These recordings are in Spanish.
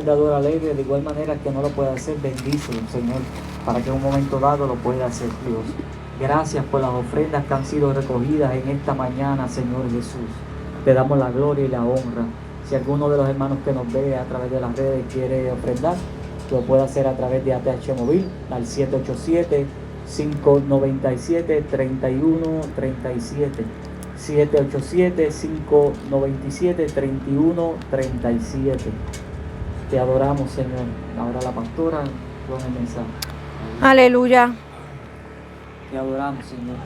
dador alegre, de igual manera que no lo pueda hacer, bendícelo, Señor, para que en un momento dado lo pueda hacer, Dios. Gracias por las ofrendas que han sido recogidas en esta mañana, Señor Jesús. Te damos la gloria y la honra. Si alguno de los hermanos que nos ve a través de las redes quiere ofrendar, lo puede hacer a través de ATH Móvil al 787-597-3137. 787-597-3137. Te adoramos, Señor. Ahora la pastora con el mensaje. Aleluya. Te adoramos, Señor.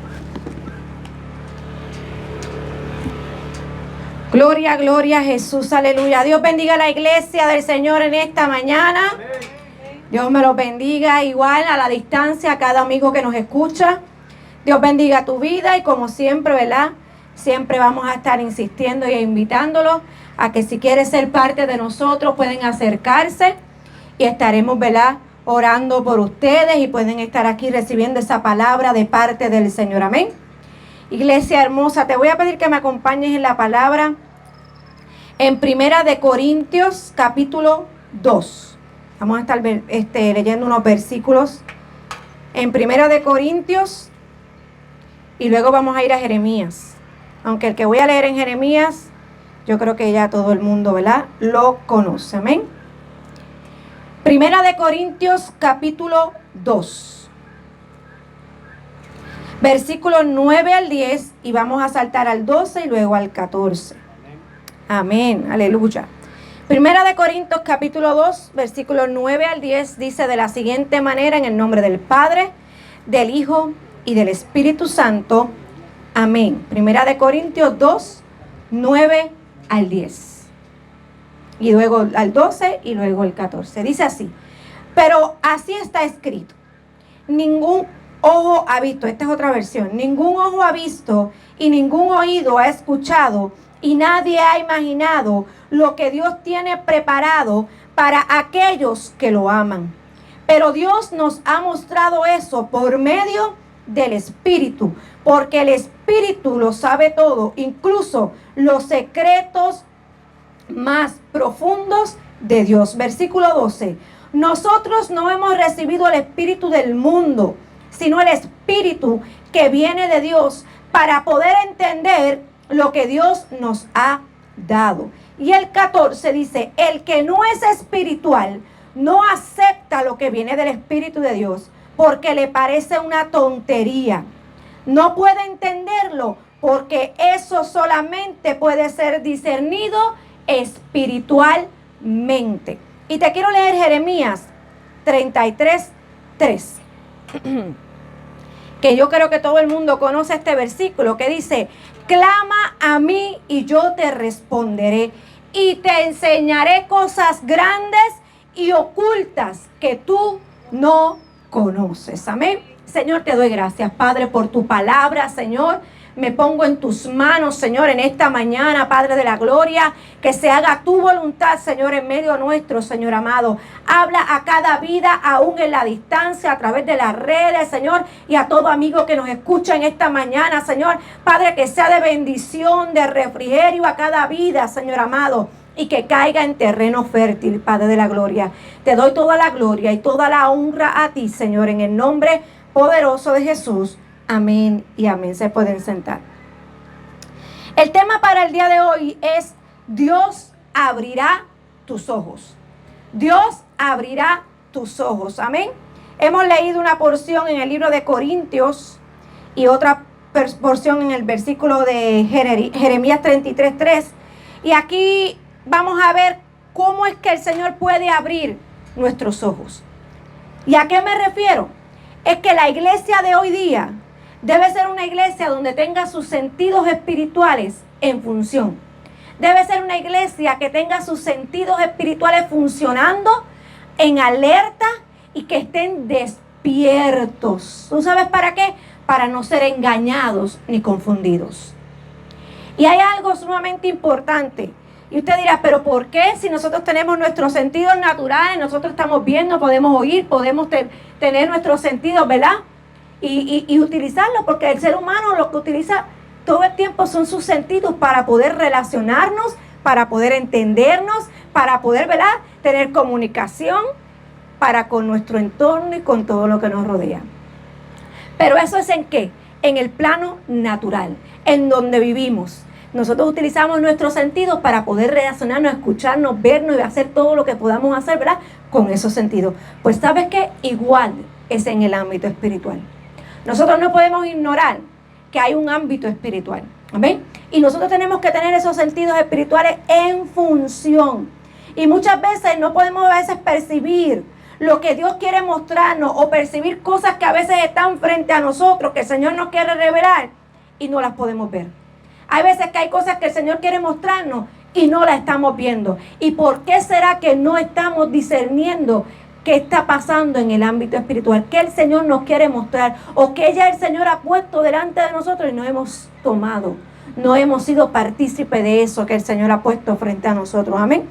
Gloria, gloria a Jesús, aleluya. Dios bendiga a la iglesia del Señor en esta mañana. Dios me lo bendiga igual a la distancia, a cada amigo que nos escucha. Dios bendiga tu vida y como siempre, ¿verdad? Siempre vamos a estar insistiendo y invitándolos a que si quieren ser parte de nosotros pueden acercarse y estaremos, ¿verdad?, orando por ustedes y pueden estar aquí recibiendo esa palabra de parte del Señor. Amén. Iglesia hermosa, te voy a pedir que me acompañes en la palabra en Primera de Corintios, capítulo 2. Vamos a estar leyendo unos versículos en Primera de Corintios y luego vamos a ir a Jeremías. Aunque el que voy a leer en Jeremías, yo creo que ya todo el mundo, ¿verdad?, lo conoce. Amén. Primera de Corintios, capítulo 2. Versículos 9 al 10 y vamos a saltar al 12 y luego al 14. Amén. Aleluya. Primera de Corintios capítulo 2, versículos 9 al 10 dice de la siguiente manera: en el nombre del Padre, del Hijo y del Espíritu Santo. Amén. Primera de Corintios 2, 9 al 10. Y luego al 12 y luego el 14. Dice así: pero así está escrito. Ningún ojo ha visto, esta es otra versión, ningún ojo ha visto y ningún oído ha escuchado y nadie ha imaginado lo que Dios tiene preparado para aquellos que lo aman. Pero Dios nos ha mostrado eso por medio del Espíritu, porque el Espíritu lo sabe todo, incluso los secretos más profundos de Dios. Versículo 12. Nosotros no hemos recibido el Espíritu del mundo, sino el Espíritu que viene de Dios, para poder entender lo que Dios nos ha dado. Y el 14 dice: el que no es espiritual no acepta lo que viene del Espíritu de Dios, porque le parece una tontería. No puede entenderlo, porque eso solamente puede ser discernido espiritualmente. Y te quiero leer Jeremías 33:3. Que yo creo que todo el mundo conoce este versículo que dice: clama a mí y yo te responderé y te enseñaré cosas grandes y ocultas que tú no conoces. Amén. Señor, te doy gracias, Padre, por tu palabra, Señor. Me pongo en tus manos, Señor, en esta mañana, Padre de la gloria, que se haga tu voluntad, Señor, en medio nuestro, Señor amado. Habla a cada vida, aún en la distancia, a través de las redes, Señor, y a todo amigo que nos escucha en esta mañana, Señor. Padre, que sea de bendición, de refrigerio a cada vida, Señor amado, y que caiga en terreno fértil, Padre de la gloria. Te doy toda la gloria y toda la honra a ti, Señor, en el nombre poderoso de Jesús. Amén y amén. Se pueden sentar. El tema para el día de hoy es: Dios abrirá tus ojos. Dios abrirá tus ojos. Amén. Hemos leído una porción en el libro de Corintios y otra porción en el versículo de Jeremías 33:3. Y aquí vamos a ver cómo es que el Señor puede abrir nuestros ojos. ¿Y a qué me refiero? Es que la iglesia de hoy día debe ser una iglesia donde tenga sus sentidos espirituales en función. Debe ser una iglesia que tenga sus sentidos espirituales funcionando en alerta y que estén despiertos. ¿Tú sabes para qué? Para no ser engañados ni confundidos. Y hay algo sumamente importante. Y usted dirá: ¿pero por qué? Si nosotros tenemos nuestros sentidos naturales, nosotros estamos viendo, podemos oír, podemos tener nuestros sentidos, ¿verdad? Y utilizarlo, porque el ser humano lo que utiliza todo el tiempo son sus sentidos para poder relacionarnos, para poder entendernos, para poder, ¿verdad?, tener comunicación para con nuestro entorno y con todo lo que nos rodea. Pero eso es ¿en qué? En el plano natural, en donde vivimos. Nosotros utilizamos nuestros sentidos para poder relacionarnos, escucharnos, vernos y hacer todo lo que podamos hacer, ¿verdad?, con esos sentidos. Pues ¿sabes qué? Igual es en el ámbito espiritual. Nosotros no podemos ignorar que hay un ámbito espiritual. ¿Amén? Y nosotros tenemos que tener esos sentidos espirituales en función. Y muchas veces no podemos a veces percibir lo que Dios quiere mostrarnos o percibir cosas que a veces están frente a nosotros, que el Señor nos quiere revelar y no las podemos ver. Hay veces que hay cosas que el Señor quiere mostrarnos y no las estamos viendo. ¿Y por qué será que no estamos discerniendo qué está pasando en el ámbito espiritual? ¿Qué el Señor nos quiere mostrar? ¿O qué ya el Señor ha puesto delante de nosotros y no hemos tomado? No hemos sido partícipes de eso que el Señor ha puesto frente a nosotros. Amén.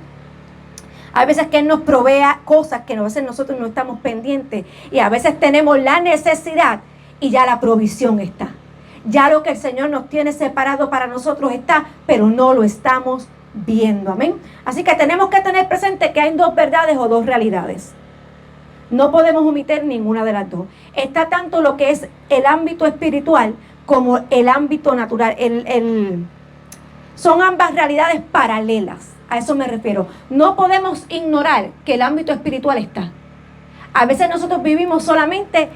Hay veces que Él nos provea cosas que a veces nosotros no estamos pendientes. Y a veces tenemos la necesidad y ya la provisión está. Ya lo que el Señor nos tiene separado para nosotros está, pero no lo estamos viendo. Amén. Así que tenemos que tener presente que hay dos verdades o dos realidades. No podemos omitir ninguna de las dos. Está tanto lo que es el ámbito espiritual como el ámbito natural. Son ambas realidades paralelas. A eso me refiero. No podemos ignorar que el ámbito espiritual está. A veces nosotros vivimos solamente,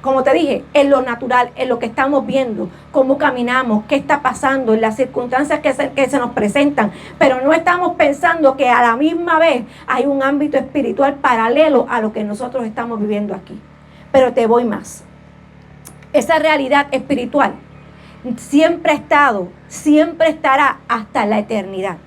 como te dije, en lo natural, en lo que estamos viendo, cómo caminamos, qué está pasando, en las circunstancias que se nos presentan. Pero no estamos pensando que a la misma vez hay un ámbito espiritual paralelo a lo que nosotros estamos viviendo aquí. Pero te voy más. Esa realidad espiritual siempre ha estado, siempre estará hasta la eternidad.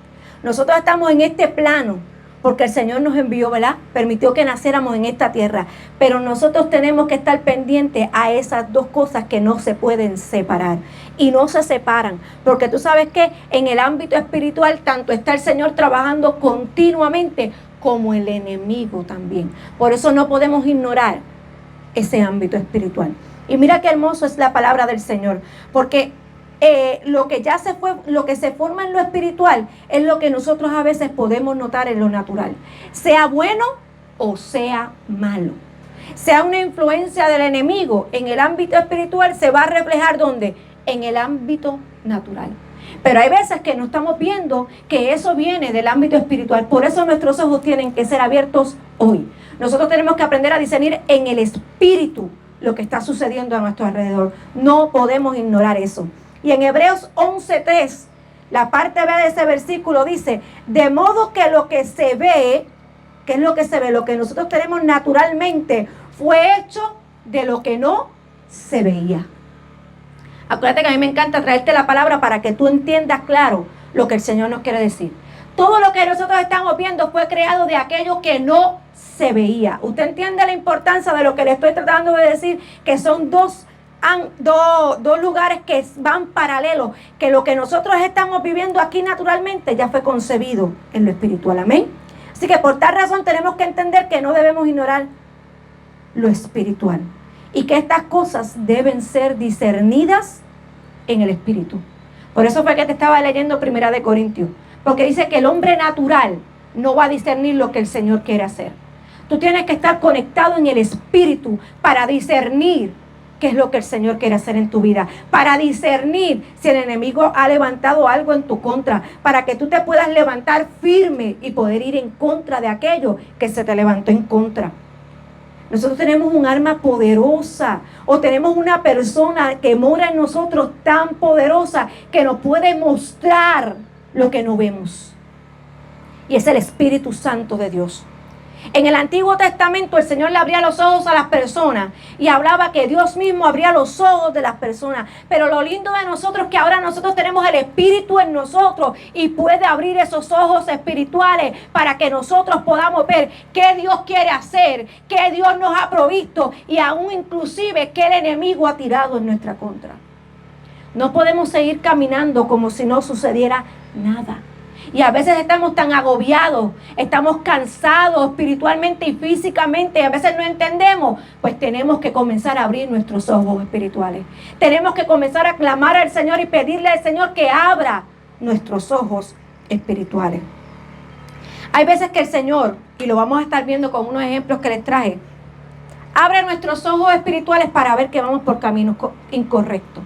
Nosotros estamos en este plano porque el Señor nos envió, ¿verdad? Permitió que naciéramos en esta tierra. Pero nosotros tenemos que estar pendientes a esas dos cosas que no se pueden separar. Y no se separan. Porque tú sabes que en el ámbito espiritual tanto está el Señor trabajando continuamente como el enemigo también. Por eso no podemos ignorar ese ámbito espiritual. Y mira qué hermoso es la palabra del Señor. Porque lo que se forma en lo espiritual es lo que nosotros a veces podemos notar en lo natural, sea bueno o sea malo, sea una influencia del enemigo en el ámbito espiritual, se va a reflejar ¿dónde? En el ámbito natural. Pero hay veces que no estamos viendo que eso viene del ámbito espiritual. Por eso nuestros ojos tienen que ser abiertos hoy. Nosotros tenemos que aprender a discernir en el espíritu lo que está sucediendo a nuestro alrededor. No podemos ignorar eso. Y en Hebreos 11:3, la parte B de ese versículo dice, de modo que lo que se ve, ¿qué es lo que se ve? Lo que nosotros tenemos naturalmente fue hecho de lo que no se veía. Acuérdate que a mí me encanta traerte la palabra para que tú entiendas claro lo que el Señor nos quiere decir. Todo lo que nosotros estamos viendo fue creado de aquello que no se veía. ¿Usted entiende la importancia de lo que le estoy tratando de decir? Que son dos lugares que van paralelos, que lo que nosotros estamos viviendo aquí naturalmente ya fue concebido en lo espiritual. Amén. Así que por tal razón tenemos que entender que no debemos ignorar lo espiritual y que estas cosas deben ser discernidas en el espíritu. Por eso fue que te estaba leyendo 1 Corintios, porque dice que el hombre natural no va a discernir lo que el Señor quiere hacer. Tú tienes que estar conectado en el espíritu para discernir qué es lo que el Señor quiere hacer en tu vida, para discernir si el enemigo ha levantado algo en tu contra, para que tú te puedas levantar firme y poder ir en contra de aquello que se te levantó en contra. Nosotros tenemos un arma poderosa, o tenemos una persona que mora en nosotros tan poderosa que nos puede mostrar lo que no vemos. Y es el Espíritu Santo de Dios. En el Antiguo Testamento el Señor le abría los ojos a las personas y hablaba que Dios mismo abría los ojos de las personas. Pero lo lindo de nosotros es que ahora nosotros tenemos el Espíritu en nosotros y puede abrir esos ojos espirituales para que nosotros podamos ver qué Dios quiere hacer, qué Dios nos ha provisto y aún inclusive qué el enemigo ha tirado en nuestra contra. No podemos seguir caminando como si no sucediera nada. Y a veces estamos tan agobiados, estamos cansados espiritualmente y físicamente, y a veces no entendemos, pues tenemos que comenzar a abrir nuestros ojos espirituales. Tenemos que comenzar a clamar al Señor y pedirle al Señor que abra nuestros ojos espirituales. Hay veces que el Señor, y lo vamos a estar viendo con unos ejemplos que les traje, abre nuestros ojos espirituales para ver que vamos por caminos incorrectos.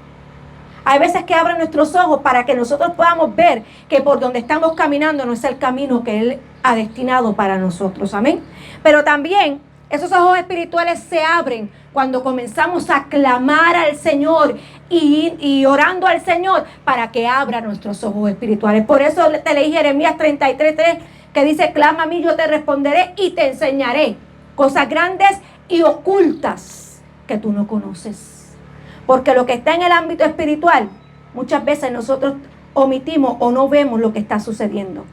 Hay veces que abre nuestros ojos para que nosotros podamos ver que por donde estamos caminando no es el camino que Él ha destinado para nosotros. Amén. Pero también esos ojos espirituales se abren cuando comenzamos a clamar al Señor y orando al Señor para que abra nuestros ojos espirituales. Por eso te leí Jeremías 33:3, que dice: clama a mí, yo te responderé y te enseñaré cosas grandes y ocultas que tú no conoces. Porque lo que está en el ámbito espiritual, muchas veces nosotros omitimos o no vemos lo que está sucediendo.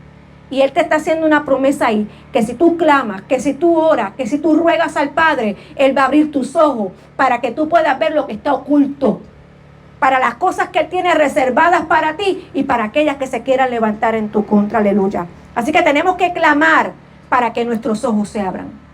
Y Él te está haciendo una promesa ahí, que si tú clamas, que si tú oras, que si tú ruegas al Padre, Él va a abrir tus ojos para que tú puedas ver lo que está oculto, para las cosas que Él tiene reservadas para ti y para aquellas que se quieran levantar en tu contra. Aleluya. Así que tenemos que clamar para que nuestros ojos se abran.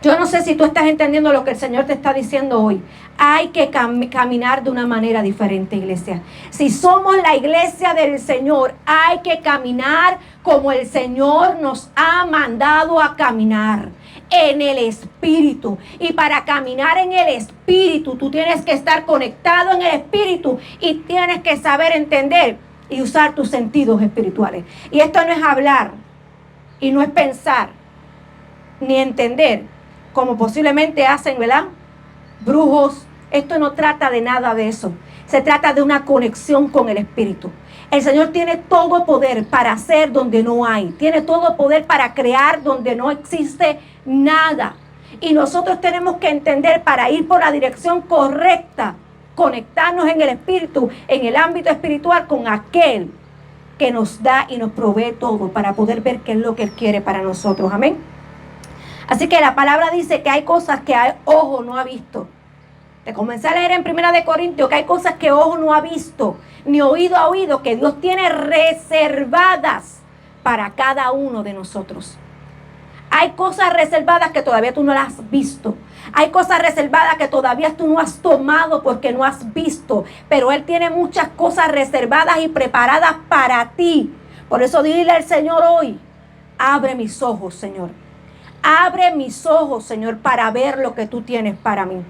Yo no sé si tú estás entendiendo lo que el Señor te está diciendo hoy. Hay que caminar de una manera diferente, iglesia. Si somos la iglesia del Señor, hay que caminar como el Señor nos ha mandado a caminar, en el Espíritu. Y para caminar en el Espíritu, tú tienes que estar conectado en el Espíritu y tienes que saber entender y usar tus sentidos espirituales. Y esto no es hablar y no es pensar ni entender, como posiblemente hacen, ¿verdad?, brujos. Esto no trata de nada de eso. Se trata de una conexión con el Espíritu. El Señor tiene todo poder para hacer donde no hay. Tiene todo poder para crear donde no existe nada. Y nosotros tenemos que entender, para ir por la dirección correcta, conectarnos en el Espíritu, en el ámbito espiritual, con aquel que nos da y nos provee todo para poder ver qué es lo que Él quiere para nosotros. Amén. Así que la palabra dice que hay cosas que ojo no ha visto. Te comencé a leer en 1 Corintios que hay cosas que ojo no ha visto, ni oído ha oído, que Dios tiene reservadas para cada uno de nosotros. Hay cosas reservadas que todavía tú no las has visto. Hay cosas reservadas que todavía tú no has tomado porque no has visto. Pero Él tiene muchas cosas reservadas y preparadas para ti. Por eso dile al Señor hoy: abre mis ojos, Señor. Abre mis ojos, Señor, para ver lo que tú tienes para mí.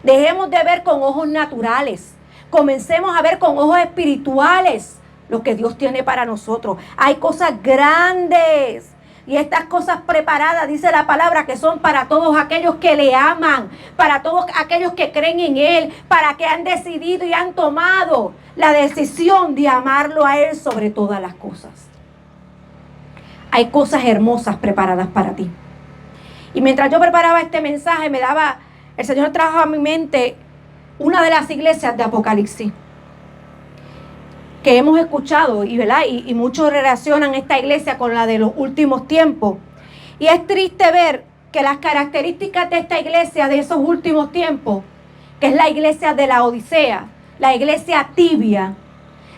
Dejemos de ver con ojos naturales. Comencemos a ver con ojos espirituales lo que Dios tiene para nosotros. Hay cosas grandes. Y estas cosas preparadas, dice la palabra, que son para todos aquellos que le aman, para todos aquellos que creen en Él, para que han decidido y han tomado la decisión de amarlo a Él sobre todas las cosas. Hay cosas hermosas preparadas para ti. Y mientras yo preparaba este mensaje, el Señor trajo a mi mente una de las iglesias de Apocalipsis que hemos escuchado, y muchos relacionan esta iglesia con la de los últimos tiempos. Y es triste ver que las características de esta iglesia de esos últimos tiempos, que es la iglesia de la Odisea, la iglesia tibia,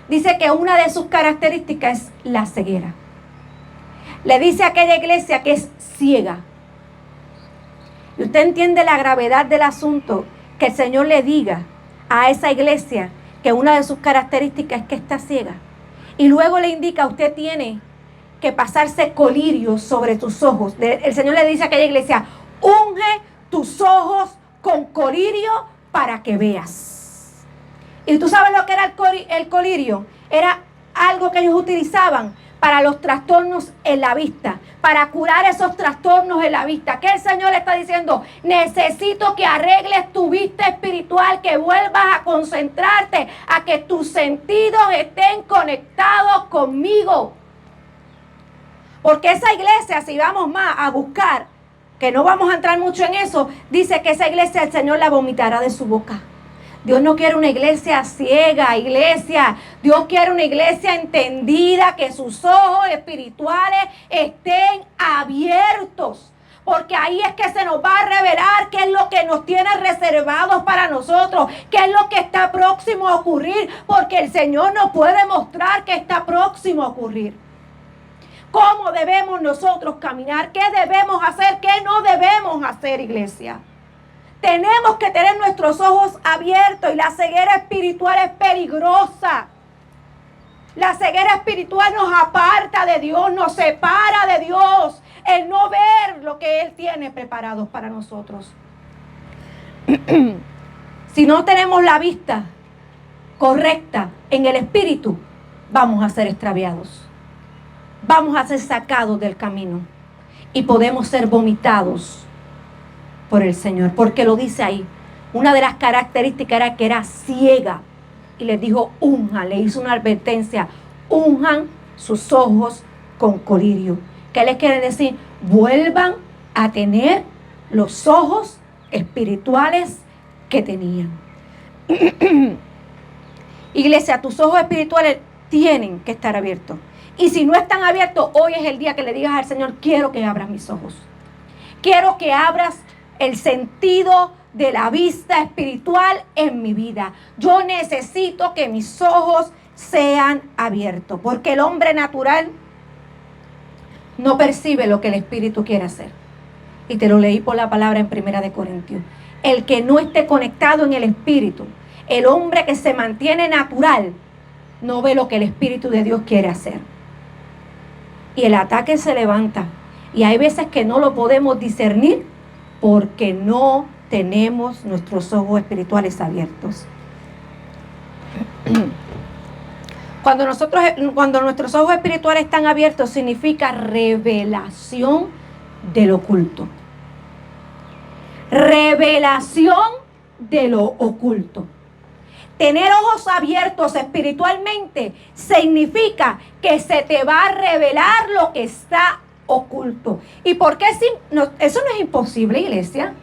dice que una de sus características es la ceguera. Le dice a aquella iglesia que es ciega. Y usted entiende la gravedad del asunto, que el Señor le diga a esa iglesia que una de sus características es que está ciega. Y luego le indica: usted tiene que pasarse colirio sobre tus ojos. El Señor le dice a aquella iglesia: unge tus ojos con colirio para que veas. Y tú sabes lo que era el colirio. Era algo que ellos utilizaban para los trastornos en la vista, para curar esos trastornos en la vista. Que el Señor le está diciendo: necesito que arregles tu vista espiritual, que vuelvas a concentrarte, a que tus sentidos estén conectados conmigo. Porque esa iglesia, si vamos más a buscar, que no vamos a entrar mucho en eso, dice que esa iglesia el Señor la vomitará de su boca. Dios no quiere una iglesia ciega, iglesia. Dios quiere una iglesia entendida, que sus ojos espirituales estén abiertos. Porque ahí es que se nos va a revelar qué es lo que nos tiene reservado para nosotros, qué es lo que está próximo a ocurrir. Porque el Señor nos puede mostrar que está próximo a ocurrir. ¿Cómo debemos nosotros caminar? ¿Qué debemos hacer? ¿Qué no debemos hacer, iglesia? Tenemos que tener nuestros ojos abiertos, y la ceguera espiritual es peligrosa. La ceguera espiritual nos aparta de Dios, nos separa de Dios, el no ver lo que Él tiene preparado para nosotros. Si no tenemos la vista correcta en el espíritu, vamos a ser extraviados. Vamos a ser sacados del camino y podemos ser vomitados por el Señor, porque lo dice ahí. Una de las características era que era ciega y les dijo: unjan, le hizo una advertencia: unjan sus ojos con colirio. ¿Qué les quiere decir? Vuelvan a tener los ojos espirituales que tenían. Iglesia, tus ojos espirituales tienen que estar abiertos. Y si no están abiertos, hoy es el día que le digas al Señor: quiero que abras mis ojos. Quiero que abras el sentido de la vista espiritual en mi vida. Yo necesito que mis ojos sean abiertos, porque el hombre natural no percibe lo que el Espíritu quiere hacer. Y te lo leí por la palabra en 1 Corintios. El que no esté conectado en el Espíritu, el hombre que se mantiene natural, no ve lo que el Espíritu de Dios quiere hacer. Y el ataque se levanta. Y hay veces que no lo podemos discernir porque no tenemos nuestros ojos espirituales abiertos. Cuando nuestros ojos espirituales están abiertos, significa revelación del oculto. Revelación de lo oculto. Tener ojos abiertos espiritualmente significa que se te va a revelar lo que está oculto. ¿Y por qué? Eso no es imposible, iglesia.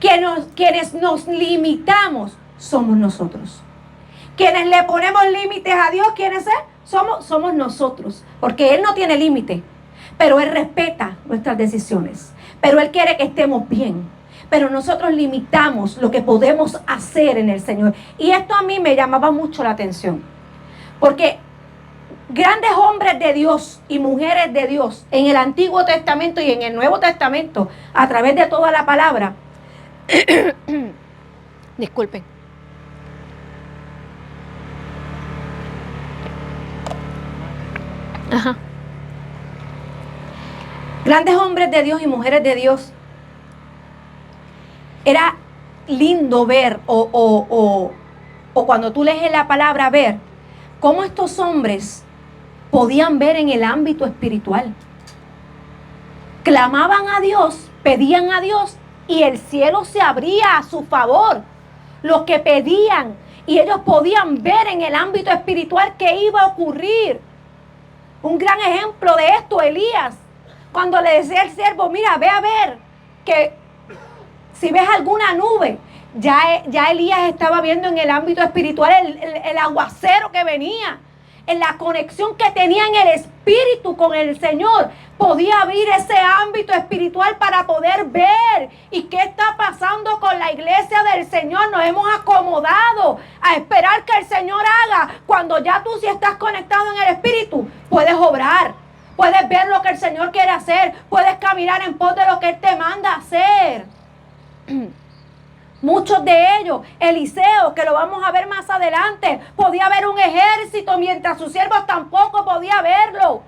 Quienes nos limitamos somos nosotros. Quienes le ponemos límites a Dios, ¿quiénes somos nosotros? Porque Él no tiene límite, pero Él respeta nuestras decisiones. Pero Él quiere que estemos bien. Pero nosotros limitamos lo que podemos hacer en el Señor. Y esto a mí me llamaba mucho la atención. Porque grandes hombres de Dios y mujeres de Dios en el Antiguo Testamento y en el Nuevo Testamento, a través de toda la palabra, disculpen. Ajá. Grandes hombres de Dios y mujeres de Dios. Era lindo ver, o cuando tú lees la palabra, ver cómo estos hombres podían ver en el ámbito espiritual. Clamaban a Dios, pedían a Dios, y el cielo se abría a su favor. Lo que pedían, y ellos podían ver en el ámbito espiritual qué iba a ocurrir. Un gran ejemplo de esto, Elías, cuando le decía al siervo: mira, ve a ver que si ves alguna nube. Ya Elías estaba viendo en el ámbito espiritual el aguacero que venía. En la conexión que tenía en el espíritu con el Señor, podía abrir ese ámbito espiritual para poder ver. ¿Y qué está pasando con la iglesia del Señor? Nos hemos acomodado a esperar que el Señor haga. Cuando ya tú, si estás conectado en el espíritu, puedes obrar, puedes ver lo que el Señor quiere hacer, puedes caminar en pos de lo que Él te manda hacer. Muchos de ellos, Eliseo, que lo vamos a ver más adelante, podía ver un ejército mientras sus siervos tampoco podía verlo,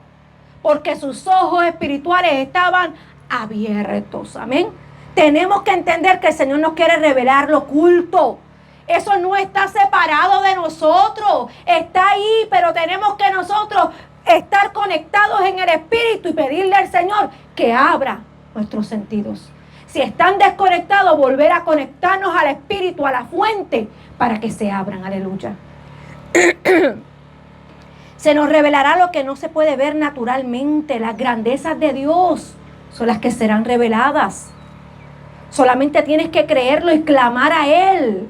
porque sus ojos espirituales estaban abiertos. Amén. Tenemos que entender que el Señor nos quiere revelar lo oculto. Eso no está separado de nosotros, está ahí, pero tenemos que nosotros estar conectados en el espíritu y pedirle al Señor que abra nuestros sentidos. Si están desconectados, volver a conectarnos al Espíritu, a la fuente, para que se abran. Aleluya. Se nos revelará lo que no se puede ver naturalmente. Las grandezas de Dios son las que serán reveladas. Solamente tienes que creerlo y clamar a Él.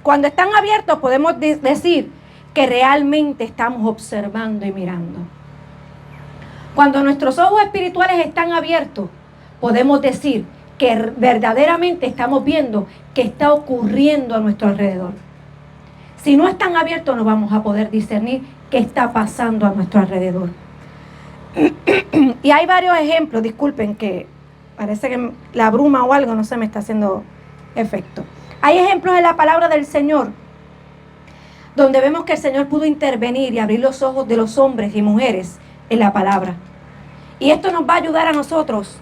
Cuando están abiertos, podemos decir que realmente estamos observando y mirando. Cuando nuestros ojos espirituales están abiertos, podemos decir que verdaderamente estamos viendo qué está ocurriendo a nuestro alrededor. Si no están abiertos, no vamos a poder discernir qué está pasando a nuestro alrededor. Y hay varios ejemplos, disculpen que parece que la bruma o algo no se me está haciendo efecto. Hay ejemplos en la palabra del Señor donde vemos que el Señor pudo intervenir y abrir los ojos de los hombres y mujeres en la palabra. Y esto nos va a ayudar a nosotros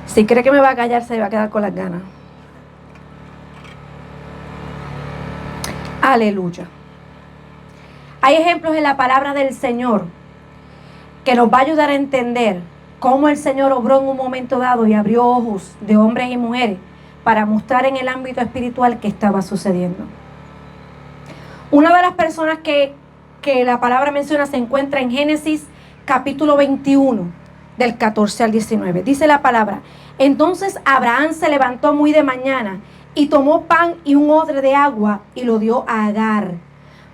si cree que me va a callar, se va a quedar con las ganas. Aleluya. Hay ejemplos en la palabra del Señor que nos va a ayudar a entender cómo el Señor obró en un momento dado y abrió ojos de hombres y mujeres para mostrar en el ámbito espiritual qué estaba sucediendo. Una de las personas que la palabra menciona se encuentra en Génesis capítulo 21, del 14 al 19. Dice la palabra: entonces Abraham se levantó muy de mañana y tomó pan y un odre de agua y lo dio a Agar,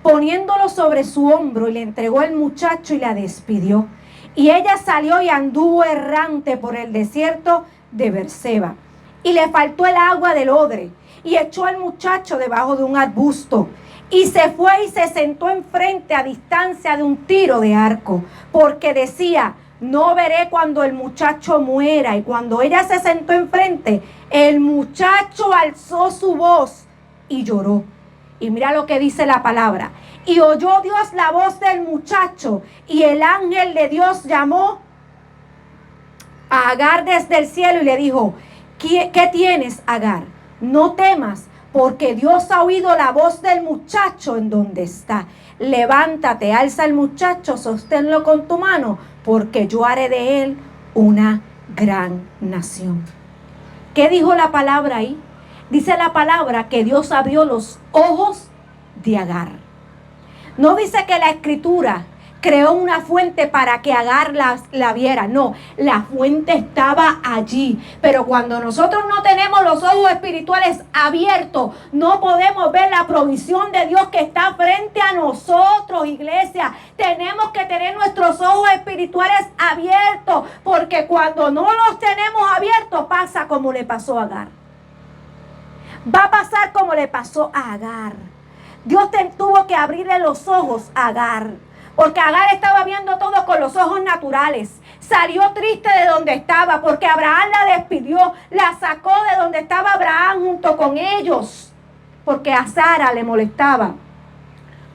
poniéndolo sobre su hombro, y le entregó al muchacho y la despidió. Y ella salió y anduvo errante por el desierto de Berseba. Y le faltó el agua del odre, y echó al muchacho debajo de un arbusto. Y se fue y se sentó enfrente a distancia de un tiro de arco, porque decía: no veré cuando el muchacho muera. Y cuando ella se sentó enfrente, el muchacho alzó su voz y lloró. Y mira lo que dice la palabra: y oyó Dios la voz del muchacho, y el ángel de Dios llamó a Agar desde el cielo y le dijo: ¿Qué tienes, Agar? No temas, porque Dios ha oído la voz del muchacho en donde está. Levántate, alza al muchacho, sosténlo con tu mano, porque yo haré de él una gran nación. ¿Qué dijo la palabra ahí? Dice la palabra que Dios abrió los ojos de Agar. No dice que la escritura creó una fuente para que Agar la viera. No, la fuente estaba allí. Pero cuando nosotros no tenemos los ojos espirituales abiertos, no podemos ver la provisión de Dios que está frente a nosotros, iglesia. Tenemos que tener nuestros ojos espirituales abiertos, porque cuando no los tenemos abiertos, pasa como le pasó a Agar. Va a pasar como le pasó a Agar. Dios tuvo que abrirle los ojos a Agar, porque Agar estaba viendo todo con los ojos naturales. Salió triste de donde estaba, porque Abraham la despidió, la sacó de donde estaba Abraham junto con ellos, porque a Sara le molestaba,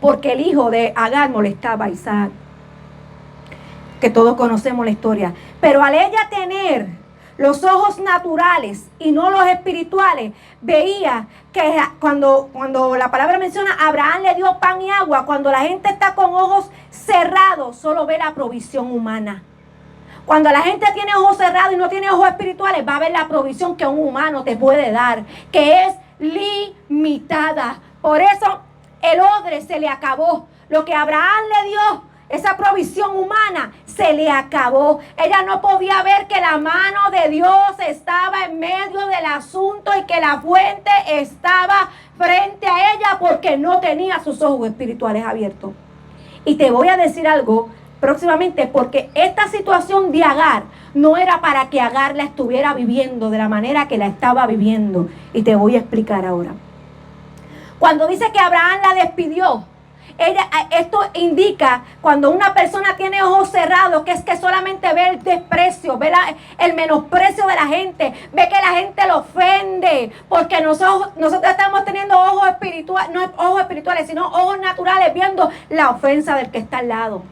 porque el hijo de Agar molestaba a Isaac, que todos conocemos la historia. Pero al ella tener los ojos naturales y no los espirituales, veía que cuando la palabra menciona Abraham le dio pan y agua, cuando la gente está con ojos cerrados, solo ve la provisión humana. Cuando la gente tiene ojos cerrados y no tiene ojos espirituales, va a ver la provisión que un humano te puede dar, que es limitada. Por eso el odre se le acabó. Lo que Abraham le dio, esa provisión humana, se le acabó. Ella no podía ver que la mano de Dios estaba en medio del asunto y que la fuente estaba frente a ella, porque no tenía sus ojos espirituales abiertos. Y te voy a decir algo próximamente, porque esta situación de Agar no era para que Agar la estuviera viviendo de la manera que la estaba viviendo. Y te voy a explicar ahora. Cuando dice que Abraham la despidió, esto indica cuando una persona tiene ojos cerrados, que es que solamente ve el desprecio, ve el menosprecio de la gente, ve que la gente lo ofende, porque nosotros estamos teniendo ojos espirituales, no ojos espirituales, sino ojos naturales, viendo la ofensa del que está al lado.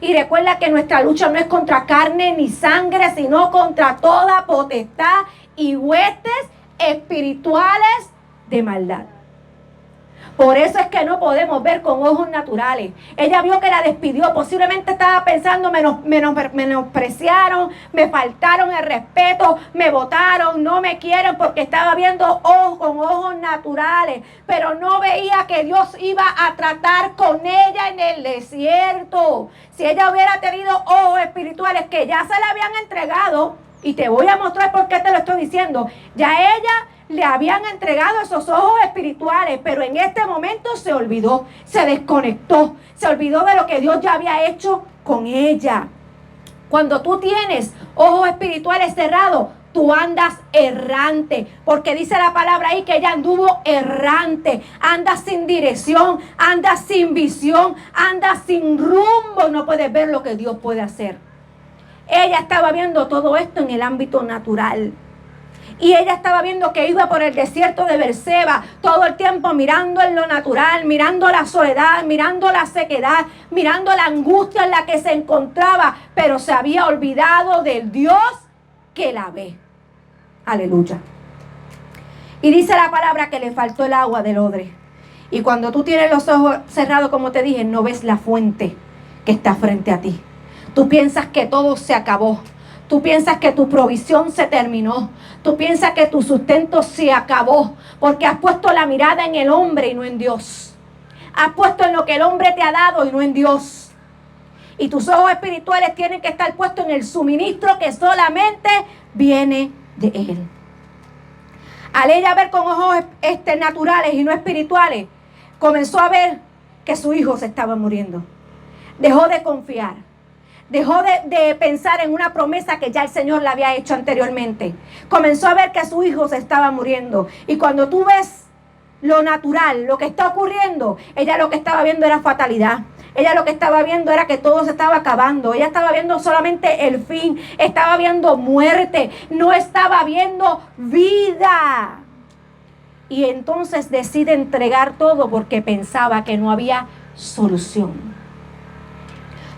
Y recuerda que nuestra lucha no es contra carne ni sangre, sino contra toda potestad y huestes espirituales de maldad. Por eso es que no podemos ver con ojos naturales. Ella vio que la despidió. Posiblemente estaba pensando: menospreciaron, me faltaron el respeto, me botaron, no me quieren, porque estaba viendo con ojos naturales. Pero no veía que Dios iba a tratar con ella en el desierto. Si ella hubiera tenido ojos espirituales que ya se le habían entregado, y te voy a mostrar por qué te lo estoy diciendo, ya ella le habían entregado esos ojos espirituales, pero en este momento se olvidó, se desconectó, se olvidó de lo que Dios ya había hecho con ella. Cuando tú tienes ojos espirituales cerrados, tú andas errante, porque dice la palabra ahí que ella anduvo errante, anda sin dirección, anda sin visión, anda sin rumbo, no puedes ver lo que Dios puede hacer. Ella estaba viendo todo esto en el ámbito natural. Y ella estaba viendo que iba por el desierto de Berseba, todo el tiempo mirando en lo natural, mirando la soledad, mirando la sequedad, mirando la angustia en la que se encontraba, pero se había olvidado del Dios que la ve. Aleluya. Y dice la palabra que le faltó el agua del odre. Y cuando tú tienes los ojos cerrados, como te dije, no ves la fuente que está frente a ti. Tú piensas que todo se acabó. Tú piensas que tu provisión se terminó. Tú piensas que tu sustento se acabó. Porque has puesto la mirada en el hombre y no en Dios. Has puesto en lo que el hombre te ha dado y no en Dios. Y tus ojos espirituales tienen que estar puestos en el suministro que solamente viene de Él. Al ella ver con ojos naturales y no espirituales, comenzó a ver que su hijo se estaba muriendo. Dejó de confiar. Dejó de pensar en una promesa que ya el Señor le había hecho anteriormente. Comenzó a ver que su hijo se estaba muriendo. Y cuando tú ves lo natural, lo que está ocurriendo, ella lo que estaba viendo era fatalidad. Ella lo que estaba viendo era que todo se estaba acabando. Ella estaba viendo solamente el fin. Estaba viendo muerte. No estaba viendo vida. Y entonces decide entregar todo porque pensaba que no había solución.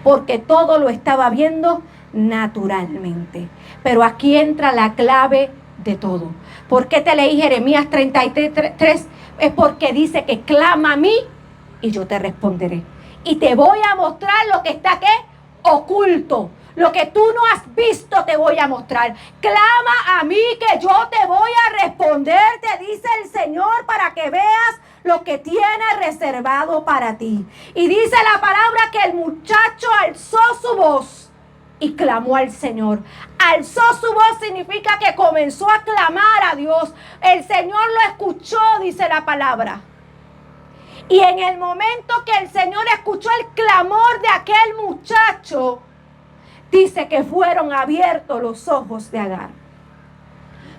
Porque todo lo estaba viendo naturalmente. Pero aquí entra la clave de todo. ¿Por qué te leí Jeremías 33? Es porque dice que clama a mí y yo te responderé. Y te voy a mostrar lo que está ¿qué? Oculto. Lo que tú no has visto te voy a mostrar. Clama a mí que yo te voy a responder, te dice el Señor, para que veas lo que tiene reservado para ti. Y dice la palabra que el muchacho alzó su voz y clamó al Señor. Alzó su voz significa que comenzó a clamar a Dios. El Señor lo escuchó, dice la palabra. Y en el momento que el Señor escuchó el clamor de aquel muchacho, dice que fueron abiertos los ojos de Agar.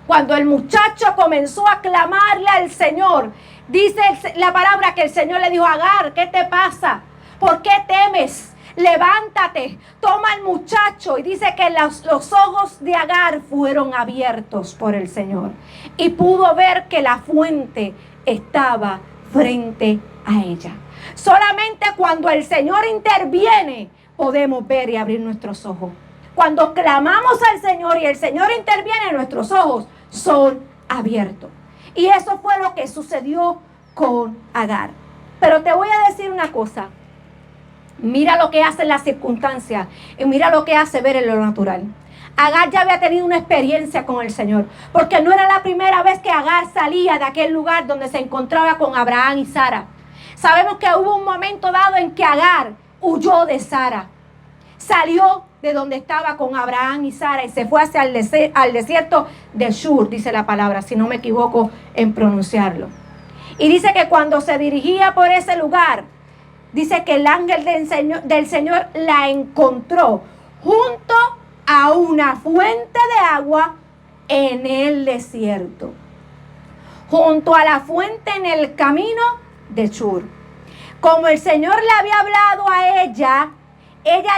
Cuando el muchacho comenzó a clamarle al Señor, dice la palabra que el Señor le dijo: Agar, ¿qué te pasa? ¿Por qué temes? Levántate, toma al muchacho. Y dice que los ojos de Agar fueron abiertos por el Señor. Y pudo ver que la fuente estaba frente a ella. Solamente cuando el Señor interviene, podemos ver y abrir nuestros ojos. Cuando clamamos al Señor y el Señor interviene, nuestros ojos son abiertos. Y eso fue lo que sucedió con Agar. Pero te voy a decir una cosa. Mira lo que hace en las circunstancias y mira lo que hace ver en lo natural. Agar ya había tenido una experiencia con el Señor, porque no era la primera vez que Agar salía de aquel lugar donde se encontraba con Abraham y Sara. Sabemos que hubo un momento dado en que Agar huyó de Sara. Salió de donde estaba con Abraham y Sara y se fue hacia el desierto de Shur, dice la palabra, si no me equivoco en pronunciarlo. Y dice que cuando se dirigía por ese lugar, dice que el ángel del Señor la encontró junto a una fuente de agua en el desierto. Junto a la fuente en el camino de Shur. Como el Señor le había hablado a ella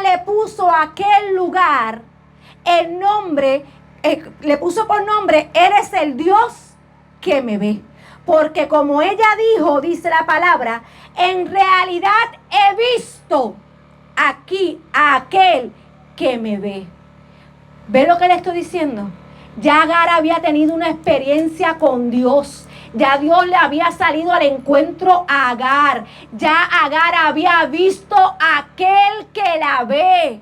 le puso a aquel lugar el nombre, le puso por nombre: eres el Dios que me ve. Porque como ella dijo, dice la palabra, en realidad he visto aquí a aquel que me ve. ¿Ve lo que le estoy diciendo? Ya Agar había tenido una experiencia con Dios. Ya Dios le había salido al encuentro a Agar. Ya Agar había visto a aquel que la ve.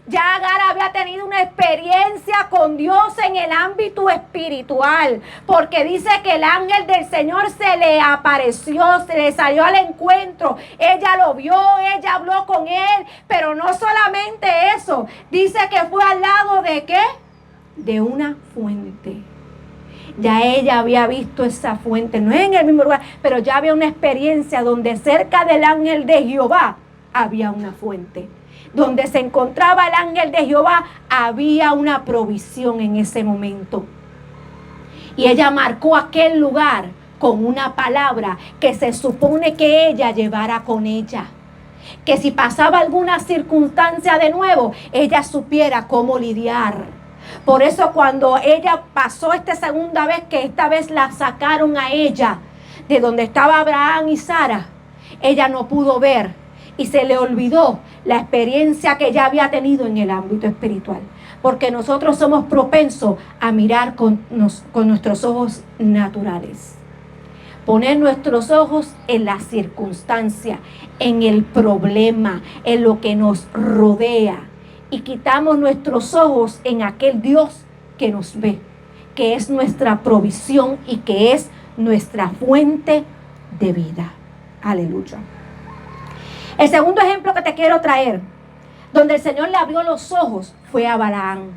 Ya Agar había tenido una experiencia con Dios en el ámbito espiritual. Porque dice que el ángel del Señor se le apareció, se le salió al encuentro. Ella lo vio, ella habló con él. Pero no solamente eso. Dice que fue al lado de ¿qué? De una fuente. Ya ella había visto esa fuente, no en el mismo lugar, pero ya había una experiencia donde cerca del ángel de Jehová había una fuente. Donde se encontraba el ángel de Jehová había una provisión en ese momento. Y ella marcó aquel lugar con una palabra que se supone que ella llevara con ella. Que si pasaba alguna circunstancia de nuevo, ella supiera cómo lidiar. Por eso cuando ella pasó esta segunda vez, que esta vez la sacaron a ella de donde estaba Abraham y Sara, ella no pudo ver y se le olvidó la experiencia que ella había tenido en el ámbito espiritual. Porque nosotros somos propensos a mirar con nuestros ojos naturales. Poner nuestros ojos en la circunstancia, en el problema, en lo que nos rodea. Y quitamos nuestros ojos en aquel Dios que nos ve, que es nuestra provisión y que es nuestra fuente de vida. Aleluya. El segundo ejemplo que te quiero traer, donde el Señor le abrió los ojos, fue a Balaam.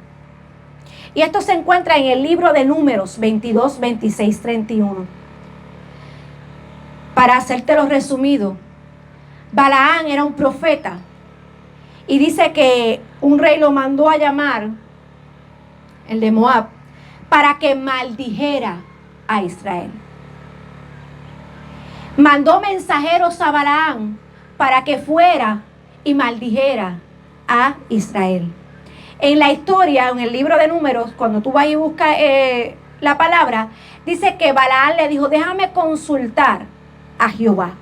Y esto se encuentra en el libro de Números 22, 26, 31. Para hacértelo resumido, Balaam era un profeta. Y dice que un rey lo mandó a llamar, el de Moab, para que maldijera a Israel. Mandó mensajeros a Balaam para que fuera y maldijera a Israel. En la historia, en el libro de Números, cuando tú vas y buscas la palabra, dice que Balaam le dijo: déjame consultar a Jehová,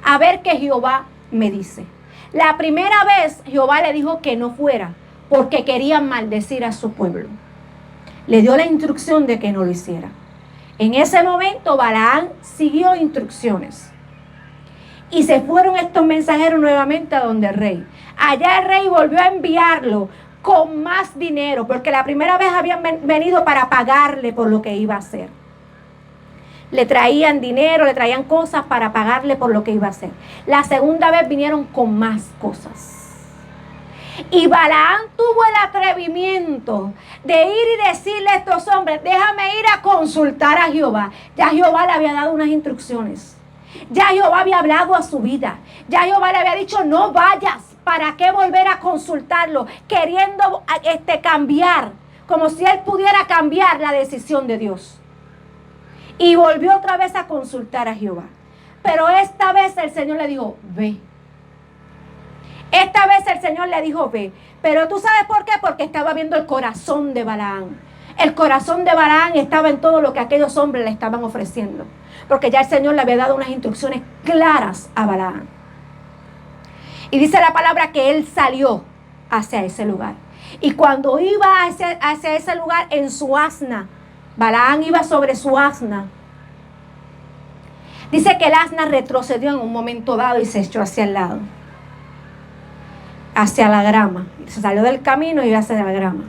a ver qué Jehová me dice. La primera vez Jehová le dijo que no fuera, porque querían maldecir a su pueblo. Le dio la instrucción de que no lo hiciera. En ese momento Balaam siguió instrucciones. Y se fueron estos mensajeros nuevamente a donde el rey. Allá el rey volvió a enviarlo con más dinero, porque la primera vez habían venido para pagarle por lo que iba a hacer. Le traían dinero, le traían cosas para pagarle por lo que iba a hacer. La segunda vez vinieron con más cosas. Y Balaam tuvo el atrevimiento de ir y decirle a estos hombres: déjame ir a consultar a Jehová. Ya Jehová le había dado unas instrucciones. Ya Jehová había hablado a su vida. Ya Jehová le había dicho: no vayas. ¿Para qué volver a consultarlo? Queriendo cambiar, como si él pudiera cambiar la decisión de Dios. Y volvió otra vez a consultar a Jehová. Pero esta vez el Señor le dijo: ve. Esta vez el Señor le dijo: ve. Pero ¿tú sabes por qué? Porque estaba viendo el corazón de Balaam. El corazón de Balaam estaba en todo lo que aquellos hombres le estaban ofreciendo. Porque ya el Señor le había dado unas instrucciones claras a Balaam. Y dice la palabra que él salió hacia ese lugar. Y cuando iba hacia ese lugar en su asna, Balaam iba sobre su asna. Dice que el asna retrocedió en un momento dado y se echó hacia el lado, hacia la grama. Se salió del camino y iba hacia la grama.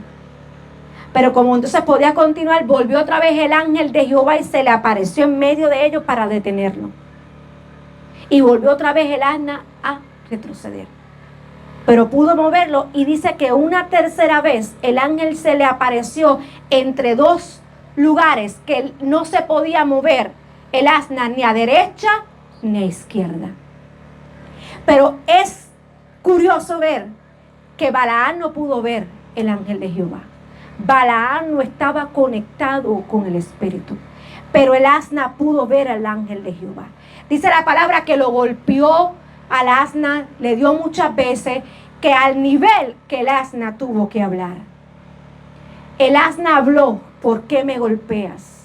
Pero como entonces podía continuar, volvió otra vez el ángel de Jehová y se le apareció en medio de ellos para detenerlo. Y volvió otra vez el asna a retroceder. Pero pudo moverlo, y dice que una tercera vez el ángel se le apareció entre dos lugares que no se podía mover el asna ni a derecha ni a izquierda. Pero es curioso ver que Balaam no pudo ver el ángel de Jehová. Balaam no estaba conectado con el Espíritu, pero el asna pudo ver al ángel de Jehová. Dice la palabra que lo golpeó al asna, le dio muchas veces, que al nivel que el asna tuvo que hablar. El asna habló: ¿por qué me golpeas?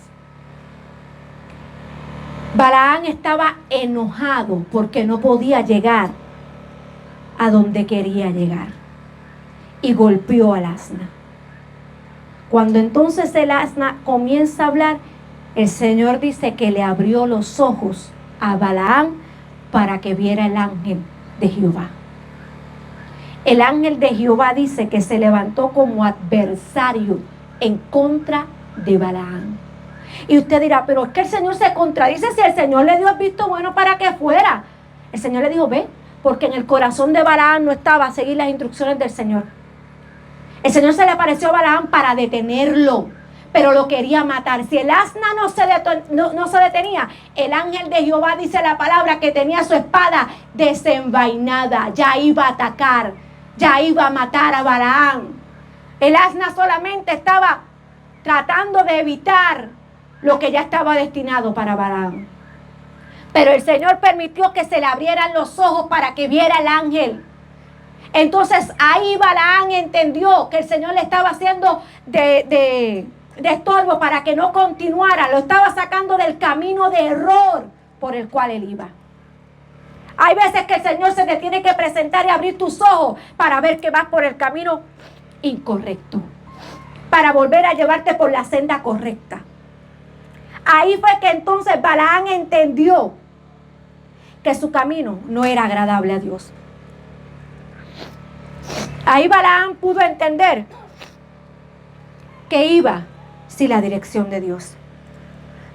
Balaam estaba enojado porque no podía llegar a donde quería llegar. Y golpeó al asna. Cuando entonces el asna comienza a hablar, el Señor dice que le abrió los ojos a Balaam para que viera el ángel de Jehová. El ángel de Jehová dice que se levantó como adversario en contra de Balaam. Y usted dirá: pero es que el Señor se contradice. Si el Señor le dio el visto bueno para que fuera. El Señor le dijo: ve, porque en el corazón de Balaam no estaba a seguir las instrucciones del Señor. El Señor se le apareció a Balaam para detenerlo, pero lo quería matar. Si el asna no se detenía, el ángel de Jehová, dice la palabra, que tenía su espada desenvainada, ya iba a atacar, ya iba a matar a Balaam. El asna solamente estaba tratando de evitar lo que ya estaba destinado para Balaam. Pero el Señor permitió que se le abrieran los ojos para que viera el ángel. Entonces ahí Balaam entendió que el Señor le estaba haciendo de estorbo para que no continuara. Lo estaba sacando del camino de error por el cual él iba. Hay veces que el Señor se te tiene que presentar y abrir tus ojos para ver que vas por el camino incorrecto, para volver a llevarte por la senda correcta. Ahí fue que entonces Balaam entendió que su camino no era agradable a Dios. Ahí Balaam pudo entender que iba sin la dirección de Dios.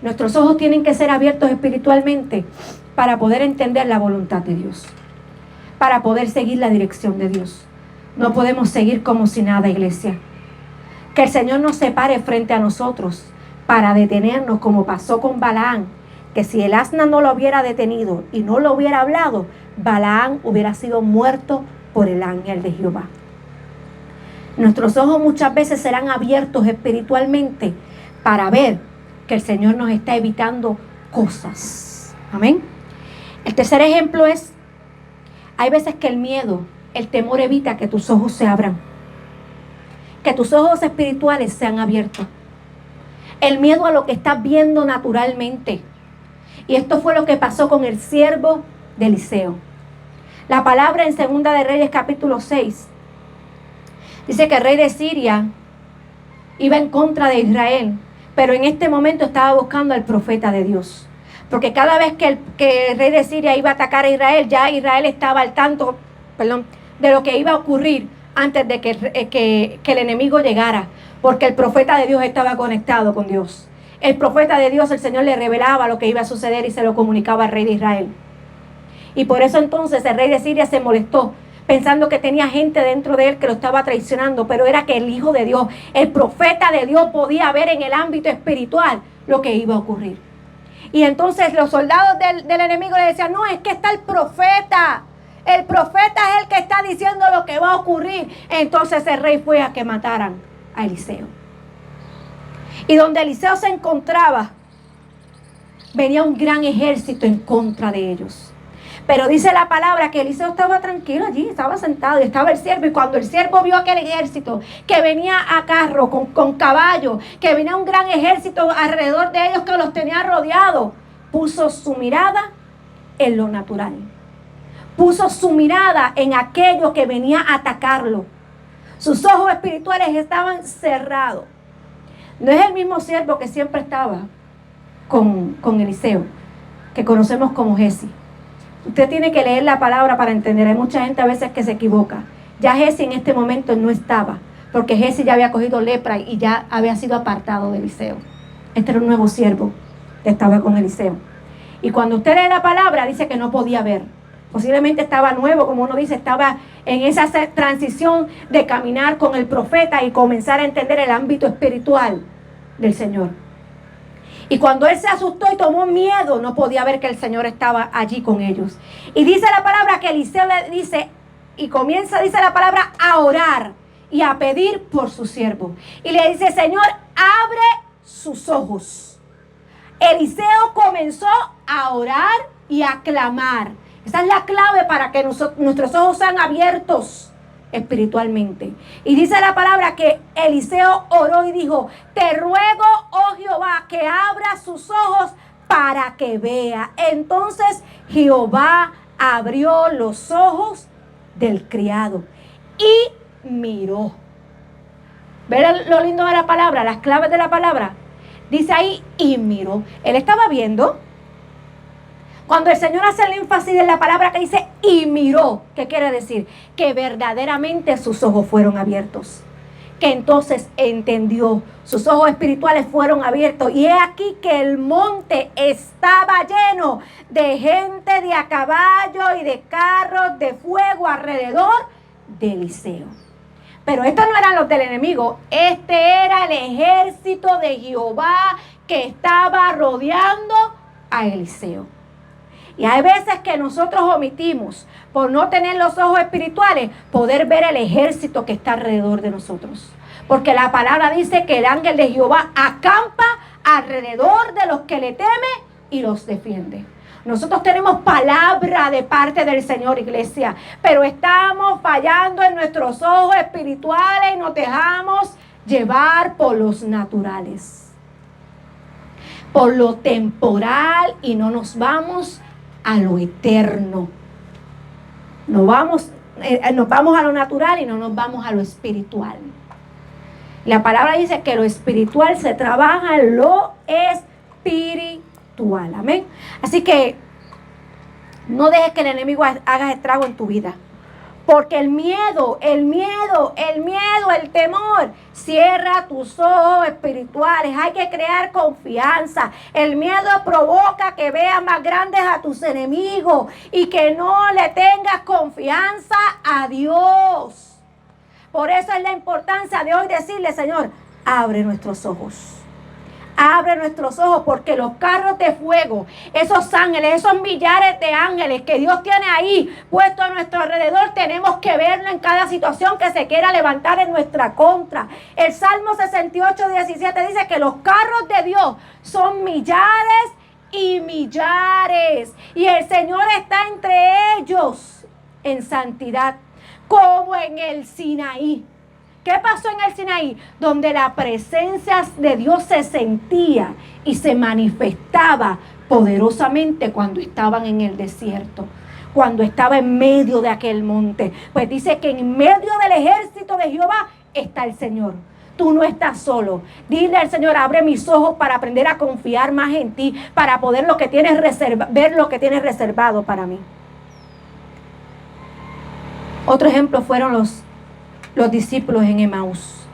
Nuestros ojos tienen que ser abiertos espiritualmente para poder entender la voluntad de Dios, para poder seguir la dirección de Dios. No podemos seguir como si nada, iglesia. Que el Señor nos separe frente a nosotros para detenernos, como pasó con Balaam, que si el asna no lo hubiera detenido y no lo hubiera hablado, Balaam hubiera sido muerto por el ángel de Jehová. Nuestros ojos muchas veces serán abiertos espiritualmente para ver que el Señor nos está evitando cosas. Amén. El tercer ejemplo es, hay veces que el miedo, el temor evita que tus ojos se abran, que tus ojos espirituales sean abiertos. El miedo a lo que estás viendo naturalmente. Y esto fue lo que pasó con el siervo de Eliseo. La palabra en 2 de Reyes capítulo 6 dice que el rey de Siria iba en contra de Israel, pero en este momento estaba buscando al profeta de Dios. Porque cada vez que el rey de Siria iba a atacar a Israel, ya Israel estaba al tanto, de lo que iba a ocurrir antes de que el enemigo llegara. Porque el profeta de Dios estaba conectado con Dios. El profeta de Dios, el Señor le revelaba lo que iba a suceder y se lo comunicaba al rey de Israel. Y por eso entonces el rey de Siria se molestó, pensando que tenía gente dentro de él que lo estaba traicionando, pero era que el Hijo de Dios, el profeta de Dios, podía ver en el ámbito espiritual lo que iba a ocurrir. Y entonces los soldados del enemigo le decían, no, es que está el profeta es el que está diciendo lo que va a ocurrir. Entonces el rey fue a que mataran a Eliseo. Y donde Eliseo se encontraba, venía un gran ejército en contra de ellos. Pero dice la palabra que Eliseo estaba tranquilo allí, estaba sentado y estaba el siervo. Y cuando el siervo vio aquel ejército que venía a carro, con caballo, que venía un gran ejército alrededor de ellos que los tenía rodeados, puso su mirada en lo natural. Puso su mirada en aquello que venía a atacarlo. Sus ojos espirituales estaban cerrados. No es el mismo siervo que siempre estaba con Eliseo, que conocemos como Giezi. Usted tiene que leer la palabra para entender. Hay mucha gente a veces que se equivoca. Ya Giezi en este momento no estaba, porque Giezi ya había cogido lepra y ya había sido apartado de Eliseo. Este era un nuevo siervo que estaba con Eliseo. Y cuando usted lee la palabra, dice que no podía ver. Posiblemente estaba nuevo, como uno dice, estaba en esa transición de caminar con el profeta y comenzar a entender el ámbito espiritual del Señor. Y cuando él se asustó y tomó miedo, no podía ver que el Señor estaba allí con ellos. Y dice la palabra que Eliseo le dice, y comienza, dice la palabra, a orar y a pedir por su siervo. Y le dice, Señor, abre sus ojos. Eliseo comenzó a orar y a clamar. Esa es la clave para que nuestros ojos sean abiertos espiritualmente. Y dice la palabra que Eliseo oró y dijo, te ruego, oh Jehová, que abra sus ojos para que vea. Entonces Jehová abrió los ojos del criado y miró. ¿Ven lo lindo de la palabra? Las claves de la palabra. Dice ahí, y miró. Él estaba viendo. Cuando el Señor hace el énfasis en la palabra que dice, y miró, ¿qué quiere decir? Que verdaderamente sus ojos fueron abiertos. Que entonces entendió, sus ojos espirituales fueron abiertos. Y he aquí que el monte estaba lleno de gente de a caballo y de carros de fuego alrededor de Eliseo. Pero estos no eran los del enemigo, este era el ejército de Jehová que estaba rodeando a Eliseo. Y hay veces que nosotros omitimos, por no tener los ojos espirituales, poder ver el ejército que está alrededor de nosotros. Porque la palabra dice que el ángel de Jehová acampa alrededor de los que le temen y los defiende. Nosotros tenemos palabra de parte del Señor, iglesia, pero estamos fallando en nuestros ojos espirituales y nos dejamos llevar por los naturales, por lo temporal, y no nos vamos a lo eterno. Nos vamos a lo natural y no nos vamos a lo espiritual. La palabra dice que lo espiritual se trabaja en lo espiritual. Amén. Así que no dejes que el enemigo haga estrago en tu vida. Porque el temor cierra tus ojos espirituales. Hay que crear confianza. El miedo provoca que veas más grandes a tus enemigos y que no le tengas confianza a Dios. Por eso es la importancia de hoy decirle: Señor, abre nuestros ojos. Abre nuestros ojos, porque los carros de fuego, esos ángeles, esos millares de ángeles que Dios tiene ahí puestos a nuestro alrededor, tenemos que verlo en cada situación que se quiera levantar en nuestra contra. El Salmo 68:17 dice que los carros de Dios son millares y millares, y el Señor está entre ellos en santidad, como en el Sinaí. ¿Qué pasó en el Sinaí? Donde la presencia de Dios se sentía y se manifestaba poderosamente cuando estaban en el desierto, cuando estaba en medio de aquel monte. Pues dice que en medio del ejército de Jehová está el Señor. Tú no estás solo. Dile al Señor: abre mis ojos para aprender a confiar más en ti, para poder ver lo que tienes reservado para mí. Otro ejemplo fueron los discípulos en Emaús.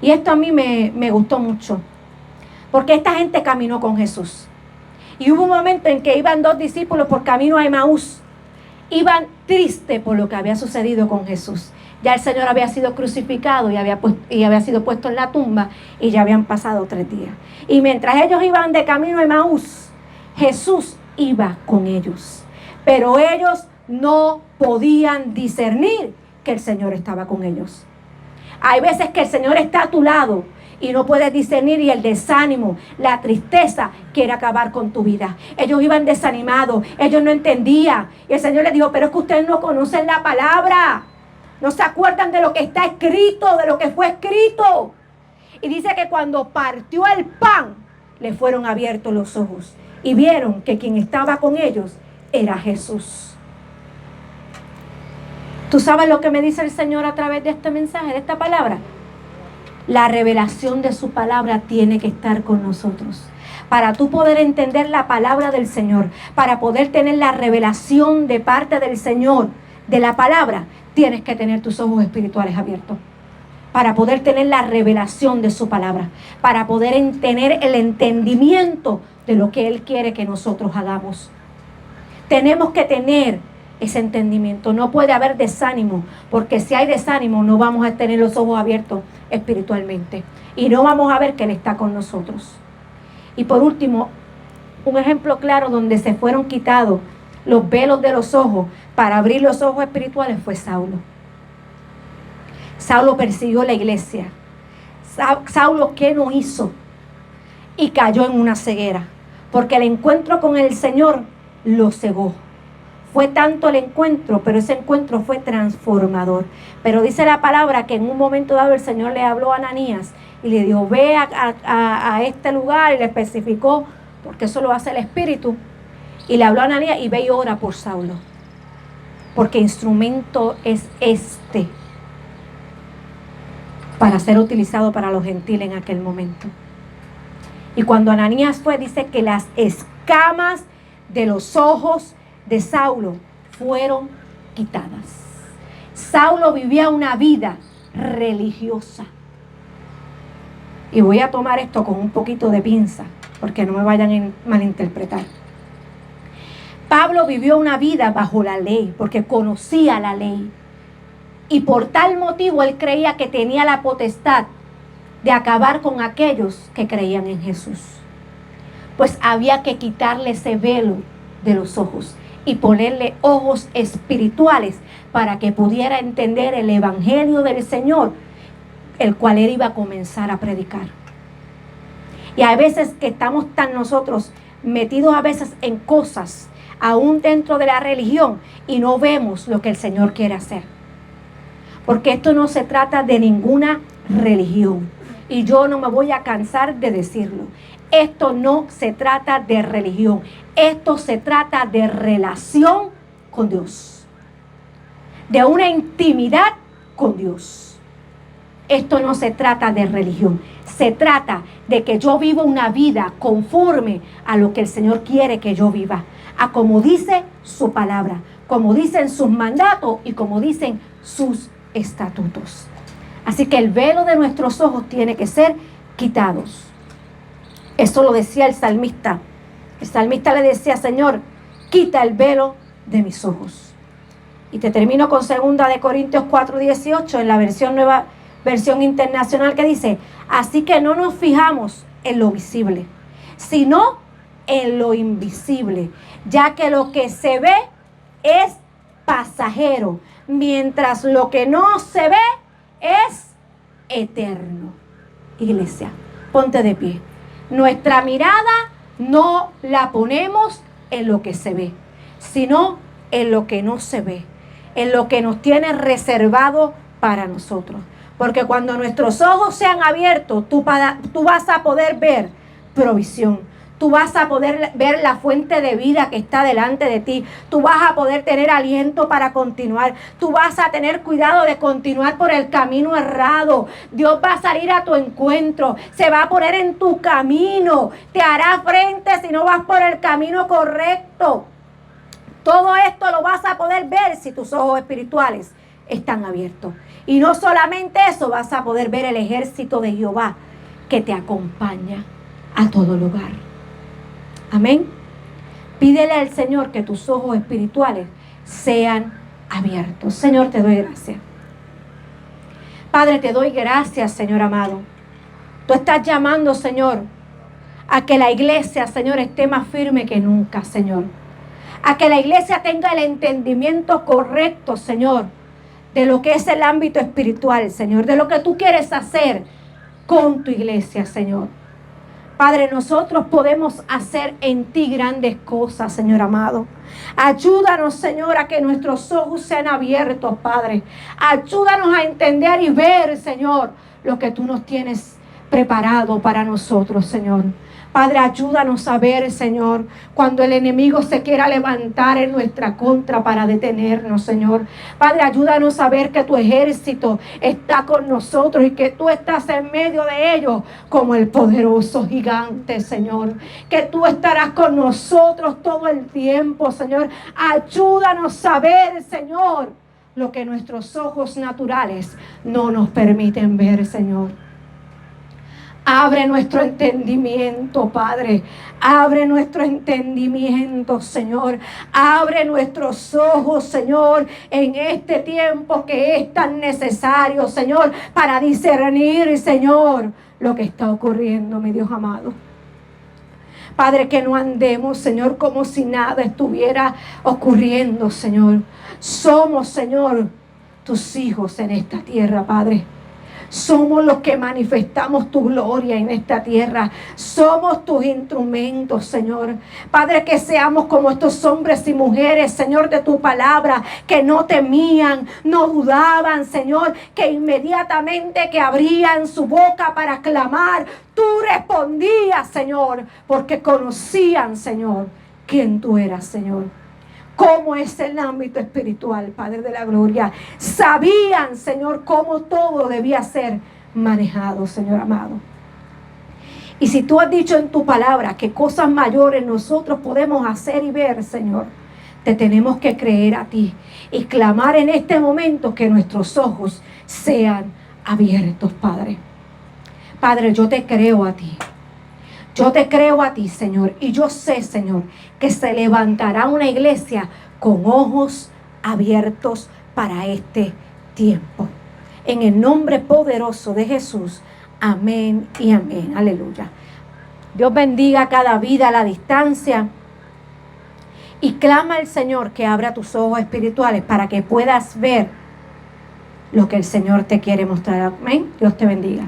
Y esto a mí me gustó mucho, porque esta gente caminó con Jesús. Y hubo un momento en que iban 2 discípulos por camino a Emaús. Iban tristes por lo que había sucedido con Jesús. Ya el Señor había sido crucificado y había sido puesto en la tumba, y ya habían pasado 3 días. Y mientras ellos iban de camino a Emaús, Jesús iba con ellos. Pero ellos no podían discernir que el Señor estaba con ellos. Hay veces que el Señor está a tu lado y no puedes discernir, y el desánimo, la tristeza quiere acabar con tu vida. Ellos iban desanimados, ellos no entendían, y el Señor les dijo: pero es que ustedes no conocen la palabra, no se acuerdan de lo que está escrito, de lo que fue escrito. Y dice que cuando partió el pan, le fueron abiertos los ojos y vieron que quien estaba con ellos era Jesús. ¿Tú sabes lo que me dice el Señor a través de este mensaje, de esta palabra? La revelación de su palabra tiene que estar con nosotros. Para tú poder entender la palabra del Señor, para poder tener la revelación de parte del Señor, de la palabra, tienes que tener tus ojos espirituales abiertos. Para poder tener la revelación de su palabra, para poder tener el entendimiento de lo que Él quiere que nosotros hagamos. Tenemos que tener ese entendimiento. No puede haber desánimo, porque si hay desánimo no vamos a tener los ojos abiertos espiritualmente y no vamos a ver que Él está con nosotros. Y por último, un ejemplo claro donde se fueron quitados los velos de los ojos para abrir los ojos espirituales fue Saulo. Saulo persiguió la iglesia. Saulo, ¿qué no hizo? Y cayó en una ceguera, porque el encuentro con el Señor lo cegó. Fue tanto el encuentro, pero ese encuentro fue transformador. Pero dice la palabra que en un momento dado el Señor le habló a Ananías y le dijo: ve a este lugar, y le especificó, porque eso lo hace el Espíritu. Y le habló a Ananías: y ve y ora por Saulo, porque instrumento es este para ser utilizado para los gentiles en aquel momento. Y cuando Ananías fue, dice que las escamas de los ojos de Saulo fueron quitadas. Saulo vivía una vida religiosa. Y voy a tomar esto con un poquito de pinza, porque no me vayan a malinterpretar. Pablo vivió una vida bajo la ley, porque conocía la ley. Y por tal motivo él creía que tenía la potestad de acabar con aquellos que creían en Jesús. Pues había que quitarle ese velo de los ojos y ponerle ojos espirituales para que pudiera entender el evangelio del Señor, el cual él iba a comenzar a predicar. Y hay veces que estamos tan nosotros metidos a veces en cosas, aún dentro de la religión, y no vemos lo que el Señor quiere hacer. Porque esto no se trata de ninguna religión. Y yo no me voy a cansar de decirlo. Esto no se trata de religión. Esto se trata de relación con Dios. De una intimidad con Dios. Esto no se trata de religión. Se trata de que yo viva una vida conforme a lo que el Señor quiere que yo viva. A como dice su palabra. Como dicen sus mandatos y como dicen sus estatutos. Así que el velo de nuestros ojos tiene que ser quitados. Eso lo decía el salmista. El salmista le decía: Señor, quita el velo de mis ojos. Y te termino con 2 Corintios 4:18 en la nueva versión internacional, que dice: así que no nos fijamos en lo visible, sino en lo invisible, ya que lo que se ve es pasajero, mientras lo que no se ve es eterno. Iglesia, ponte de pie. Nuestra mirada no la ponemos en lo que se ve, sino en lo que no se ve, en lo que nos tiene reservado para nosotros. Porque cuando nuestros ojos sean abiertos, tú vas a poder ver provisión. Tú vas a poder ver la fuente de vida que está delante de ti. Tú vas a poder tener aliento para continuar. Tú vas a tener cuidado de continuar por el camino errado. Dios va a salir a tu encuentro. Se va a poner en tu camino. Te hará frente si no vas por el camino correcto. Todo esto lo vas a poder ver si tus ojos espirituales están abiertos. Y no solamente eso, vas a poder ver el ejército de Jehová que te acompaña a todo lugar. Amén. Pídele al Señor que tus ojos espirituales sean abiertos. Señor, te doy gracias. Padre, te doy gracias, Señor amado. Tú estás llamando, Señor, a que la iglesia, Señor, esté más firme que nunca, Señor. A que la iglesia tenga el entendimiento correcto, Señor, de lo que es el ámbito espiritual, Señor, de lo que tú quieres hacer con tu iglesia, Señor. Padre, nosotros podemos hacer en ti grandes cosas, Señor amado. Ayúdanos, Señor, a que nuestros ojos sean abiertos, Padre. Ayúdanos a entender y ver, Señor, lo que tú nos tienes preparado para nosotros, Señor. Padre, ayúdanos a ver, Señor, cuando el enemigo se quiera levantar en nuestra contra para detenernos, Señor. Padre, ayúdanos a ver que tu ejército está con nosotros y que tú estás en medio de ellos como el poderoso gigante, Señor. Que tú estarás con nosotros todo el tiempo, Señor. Ayúdanos a ver, Señor, lo que nuestros ojos naturales no nos permiten ver, Señor. Abre nuestro entendimiento, Padre. Abre nuestro entendimiento, Señor. Abre nuestros ojos, Señor, en este tiempo que es tan necesario, Señor, para discernir, Señor, lo que está ocurriendo, mi Dios amado. Padre, que no andemos, Señor, como si nada estuviera ocurriendo, Señor. Somos, Señor, tus hijos en esta tierra, Padre. Somos los que manifestamos tu gloria en esta tierra. Somos tus instrumentos, Señor. Padre, que seamos como estos hombres y mujeres, Señor, de tu palabra, que no temían, no dudaban, Señor, que inmediatamente que abrían su boca para clamar, tú respondías, Señor, porque conocían, Señor, quién tú eras, Señor. Cómo es el ámbito espiritual, Padre de la gloria. Sabían, Señor, cómo todo debía ser manejado, Señor amado. Y si tú has dicho en tu palabra que cosas mayores nosotros podemos hacer y ver, Señor, te tenemos que creer a ti y clamar en este momento que nuestros ojos sean abiertos, Padre. Padre, yo te creo a ti. Yo te creo a ti, Señor, y yo sé, Señor, que se levantará una iglesia con ojos abiertos para este tiempo. En el nombre poderoso de Jesús, amén y amén. Aleluya. Dios bendiga cada vida a la distancia y clama al Señor que abra tus ojos espirituales para que puedas ver lo que el Señor te quiere mostrar. Amén. Dios te bendiga.